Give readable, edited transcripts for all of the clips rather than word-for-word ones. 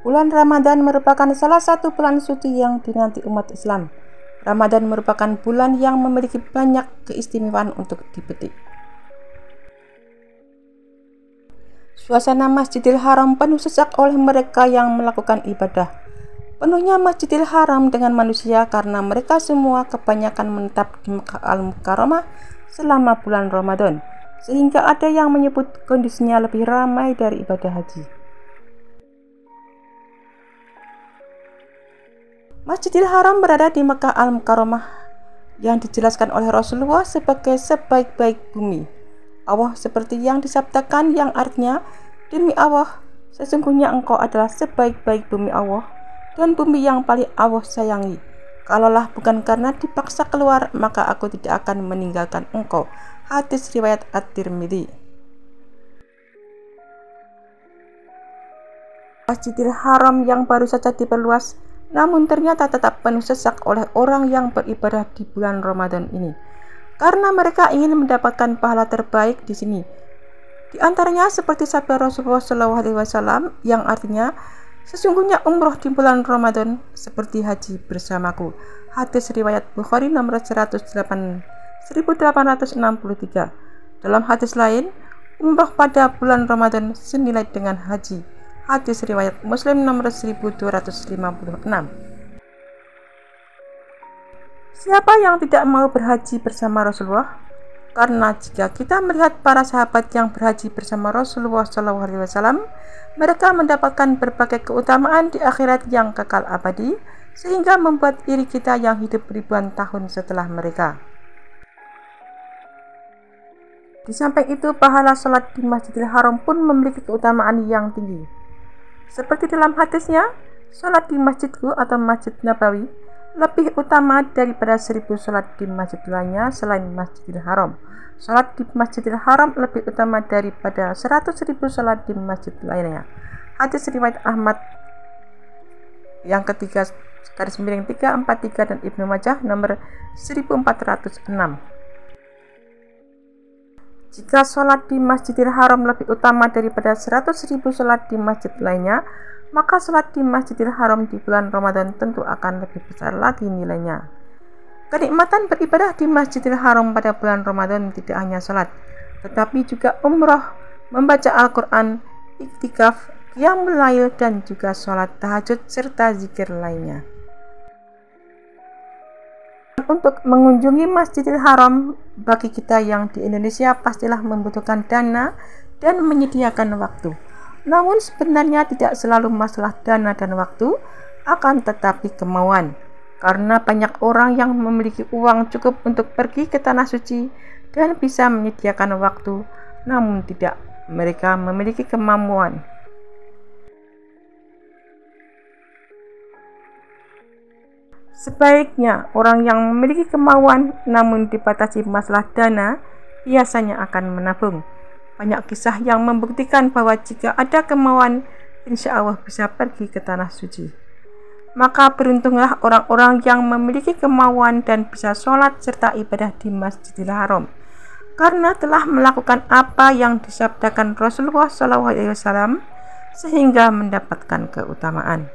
Bulan Ramadan merupakan salah satu bulan suci yang dinanti umat Islam. Ramadan merupakan bulan yang memiliki banyak keistimewaan untuk dipetik. Suasana Masjidil Haram penuh sesak oleh mereka yang melakukan ibadah. Penuhnya Masjidil Haram dengan manusia karena mereka semua kebanyakan menetap di Makkah Al-Mukarramah selama bulan Ramadan, sehingga ada yang menyebut kondisinya lebih ramai dari ibadah haji. Masjidil Haram berada di Makkah Al-Mukarramah yang dijelaskan oleh Rasulullah sebagai sebaik-baik bumi Allah, seperti yang disabdakan yang artinya, demi Allah, sesungguhnya engkau adalah sebaik-baik bumi Allah dan bumi yang paling Allah sayangi. Kalaulah bukan karena dipaksa keluar, maka aku tidak akan meninggalkan engkau. Hadis riwayat At-Tirmidzi. Masjidil Haram yang baru saja diperluas, namun ternyata tetap penuh sesak oleh orang yang beribadah di bulan Ramadan ini, karena mereka ingin mendapatkan pahala terbaik di sini. Di antaranya seperti sabda Rasulullah SAW yang artinya, sesungguhnya umroh di bulan Ramadan seperti haji bersamaku. Hadis riwayat Bukhari nomor 1863. Dalam hadis lain, umroh pada bulan Ramadan senilai dengan haji. Hadis riwayat Muslim nomor 1256. Siapa yang tidak mau berhaji bersama Rasulullah? Karena jika kita melihat para sahabat yang berhaji bersama Rasulullah SAW, mereka mendapatkan berbagai keutamaan di akhirat yang kekal abadi, sehingga membuat iri kita yang hidup ribuan tahun setelah mereka. Di samping itu, pahala sholat di Masjidil Haram pun memiliki keutamaan yang tinggi. Seperti dalam hadisnya, sholat di masjidku atau Masjid Nabawi lebih utama daripada 1000 sholat di masjid lainnya selain Masjidil Haram. Sholat di Masjidil Haram lebih utama daripada 100.000 sholat di masjid lainnya. Hadis riwayat Ahmad yang ketiga garis miring 343 dan Ibnu Majah nomor 1406. Jika sholat di Masjidil Haram lebih utama daripada 100.000 sholat di masjid lainnya, maka sholat di Masjidil Haram di bulan Ramadan tentu akan lebih besar lagi nilainya. Kenikmatan beribadah di Masjidil Haram pada bulan Ramadan tidak hanya sholat, tetapi juga umroh, membaca Al-Quran, iktikaf, qiyamul lail, dan juga sholat tahajud serta zikir lainnya. Untuk mengunjungi Masjidil Haram bagi kita yang di Indonesia pastilah membutuhkan dana dan menyediakan waktu. Namun sebenarnya tidak selalu masalah dana dan waktu, akan tetapi kemauan. Karena banyak orang yang memiliki uang cukup untuk pergi ke Tanah Suci dan bisa menyediakan waktu, namun tidak mereka memiliki kemampuan. Sebaiknya orang yang memiliki kemauan namun dibatasi masalah dana biasanya akan menabung. Banyak kisah yang membuktikan bahwa jika ada kemauan, insya Allah bisa pergi ke Tanah Suci. Maka beruntunglah orang-orang yang memiliki kemauan dan bisa sholat serta ibadah di Masjidil Haram, karena telah melakukan apa yang disabdakan Rasulullah SAW sehingga mendapatkan keutamaan.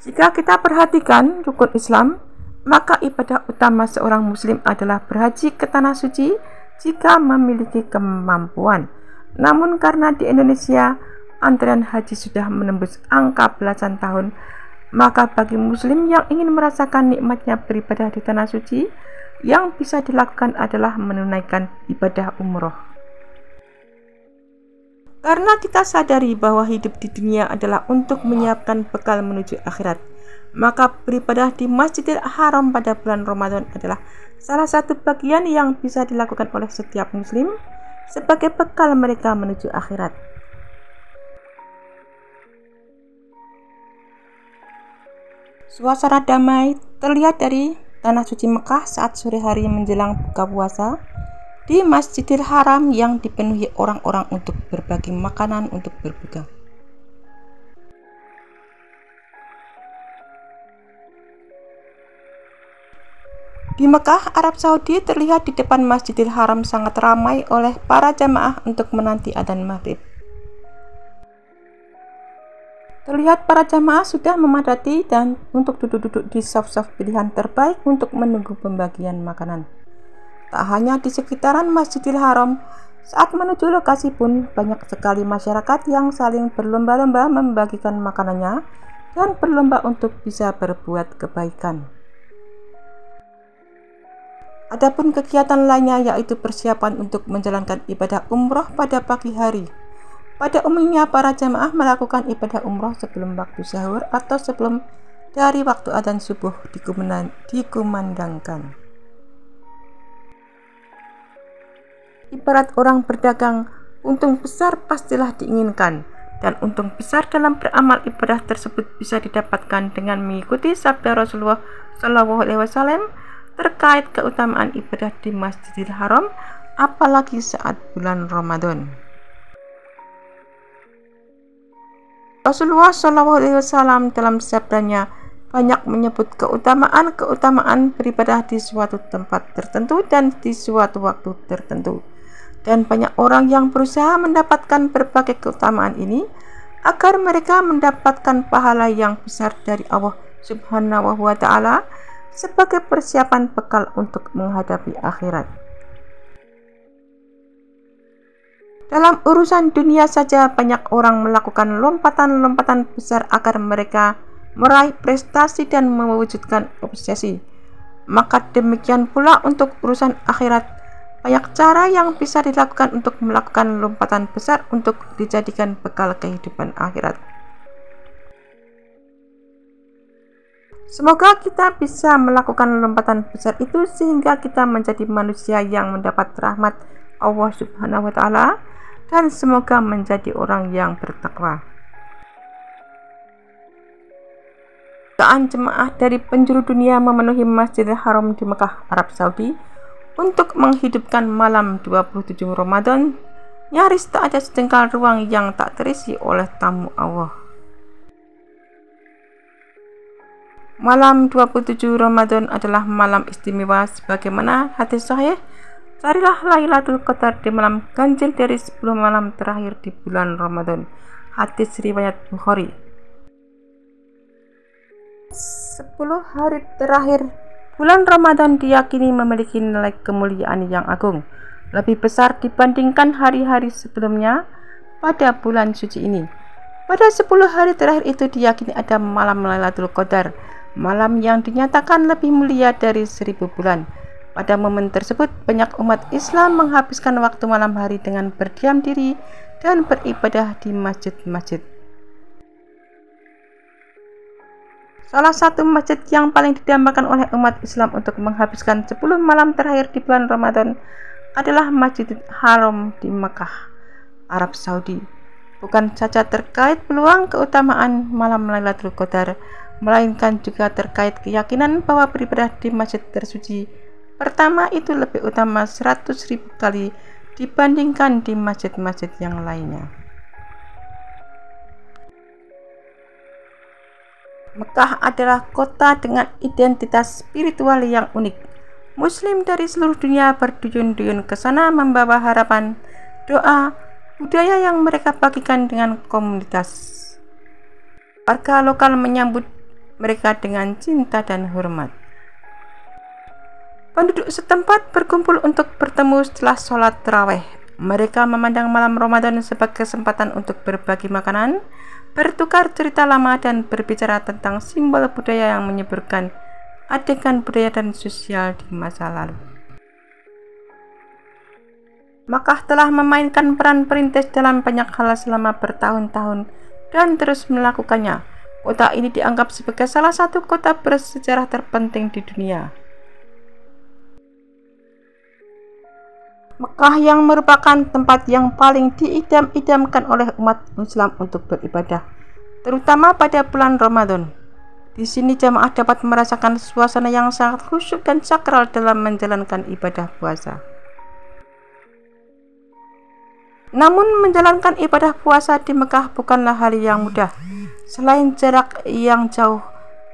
Jika kita perhatikan rukun Islam, maka ibadah utama seorang muslim adalah berhaji ke Tanah Suci jika memiliki kemampuan. Namun karena di Indonesia antrean haji sudah menembus angka belasan tahun, maka bagi muslim yang ingin merasakan nikmatnya beribadah di Tanah Suci, yang bisa dilakukan adalah menunaikan ibadah umroh. Karena kita sadari bahwa hidup di dunia adalah untuk menyiapkan bekal menuju akhirat, maka beribadah di Masjidil Haram pada bulan Ramadan adalah salah satu bagian yang bisa dilakukan oleh setiap muslim sebagai bekal mereka menuju akhirat. Suasana damai terlihat dari Tanah Suci Mekah saat sore hari menjelang buka puasa di Masjidil Haram yang dipenuhi orang-orang untuk berbagi makanan untuk berbuka. Di Mekah, Arab Saudi, terlihat di depan Masjidil Haram sangat ramai oleh para jamaah untuk menanti adzan maghrib. Terlihat para jamaah sudah memadati dan untuk duduk-duduk di saf-saf pilihan terbaik untuk menunggu pembagian makanan. Tak hanya di sekitaran Masjidil Haram, saat menuju lokasi pun banyak sekali masyarakat yang saling berlomba-lomba membagikan makanannya dan berlomba untuk bisa berbuat kebaikan. Adapun kegiatan lainnya yaitu persiapan untuk menjalankan ibadah umroh pada pagi hari. Pada umumnya para jamaah melakukan ibadah umroh sebelum waktu sahur atau sebelum dari waktu adzan subuh dikumandangkan. Ibarat orang berdagang, untung besar pastilah diinginkan, dan untung besar dalam beramal ibadah tersebut bisa didapatkan dengan mengikuti sabda Rasulullah SAW terkait keutamaan ibadah di Masjidil Haram, apalagi saat bulan Ramadan. Rasulullah SAW dalam sabdanya banyak menyebut keutamaan beribadah di suatu tempat tertentu dan di suatu waktu tertentu. Dan banyak orang yang berusaha mendapatkan berbagai keutamaan ini agar mereka mendapatkan pahala yang besar dari Allah Subhanahu wa Ta'ala sebagai persiapan bekal untuk menghadapi akhirat. Dalam urusan dunia saja banyak orang melakukan lompatan-lompatan besar agar mereka meraih prestasi dan mewujudkan obsesi. Maka demikian pula untuk urusan akhirat, banyak cara yang bisa dilakukan untuk melakukan lompatan besar untuk dijadikan bekal kehidupan akhirat. Semoga kita bisa melakukan lompatan besar itu sehingga kita menjadi manusia yang mendapat rahmat Allah Subhanahu wa Ta'ala dan semoga menjadi orang yang bertakwa. Jutaan jemaah dari penjuru dunia memenuhi Masjidil Haram di Mekah, Arab Saudi untuk menghidupkan malam 27 Ramadan. Nyaris tak ada sejengkal ruang yang tak terisi oleh tamu Allah. Malam 27 Ramadan adalah malam istimewa sebagaimana hadis sahih, carilah Lailatul Qadar di malam ganjil dari 10 malam terakhir di bulan Ramadan. Hadis riwayat Bukhari. 10 hari terakhir bulan Ramadan diyakini memiliki nilai kemuliaan yang agung, lebih besar dibandingkan hari-hari sebelumnya pada bulan suci ini. Pada 10 hari terakhir itu diyakini ada malam Lailatul Qadar, malam yang dinyatakan lebih mulia dari 1000 bulan. Pada momen tersebut, banyak umat Islam menghabiskan waktu malam hari dengan berdiam diri dan beribadah di masjid-masjid. Salah satu masjid yang paling didambakan oleh umat Islam untuk menghabiskan 10 malam terakhir di bulan Ramadan adalah Masjidil Haram di Makkah, Arab Saudi. Bukan saja terkait peluang keutamaan malam Lailatul Qadar, melainkan juga terkait keyakinan bahwa beribadah di masjid tersuci pertama itu lebih utama 100.000 kali dibandingkan di masjid-masjid yang lainnya. Mekah adalah kota dengan identitas spiritual yang unik. Muslim dari seluruh dunia berduyun-duyun ke sana membawa harapan, doa, budaya yang mereka bagikan dengan komunitas. Warga lokal menyambut mereka dengan cinta dan hormat. Penduduk setempat berkumpul untuk bertemu setelah sholat tarawih. Mereka memandang malam Ramadan sebagai kesempatan untuk berbagi makanan, bertukar cerita lama, dan berbicara tentang simbol budaya yang menyuburkan adegan budaya dan sosial di masa lalu. Makkah telah memainkan peran perintis dalam banyak hal selama bertahun-tahun dan terus melakukannya. Kota ini dianggap sebagai salah satu kota bersejarah terpenting di dunia. Mekah yang merupakan tempat yang paling diidam-idamkan oleh umat Islam untuk beribadah, terutama pada bulan Ramadan. Di sini jamaah dapat merasakan suasana yang sangat khusyuk dan sakral dalam menjalankan ibadah puasa. Namun menjalankan ibadah puasa di Mekah bukanlah hal yang mudah. Selain jarak yang jauh,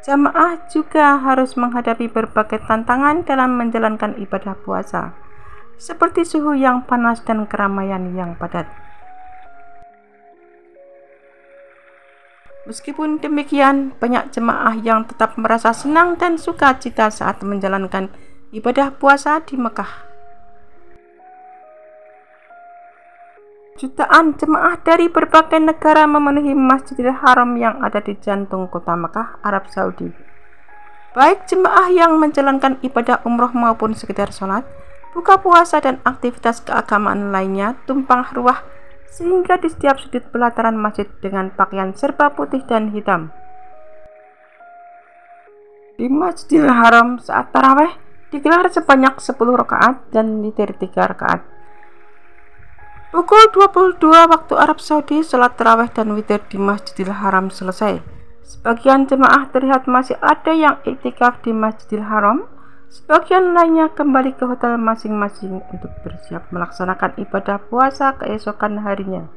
jamaah juga harus menghadapi berbagai tantangan dalam menjalankan ibadah puasa, seperti suhu yang panas dan keramaian yang padat. Meskipun demikian, banyak jemaah yang tetap merasa senang dan sukacita saat menjalankan ibadah puasa di Mekah. Jutaan jemaah dari berbagai negara memenuhi Masjidil Haram yang ada di jantung kota Mekah, Arab Saudi. Baik jemaah yang menjalankan ibadah umroh maupun sekedar sholat, buka puasa dan aktivitas keagamaan lainnya tumpang ruah sehingga di setiap sudut pelataran masjid dengan pakaian serba putih dan hitam. Di Masjidil Haram saat taraweh digelar sebanyak 10 rakaat dan witir 3 rakaat. Pukul 22 waktu Arab Saudi, salat tarawih dan witir di Masjidil Haram selesai. Sebagian jemaah terlihat masih ada yang iktikaf di Masjidil Haram, sebagian lainnya kembali ke hotel masing-masing untuk bersiap melaksanakan ibadah puasa keesokan harinya.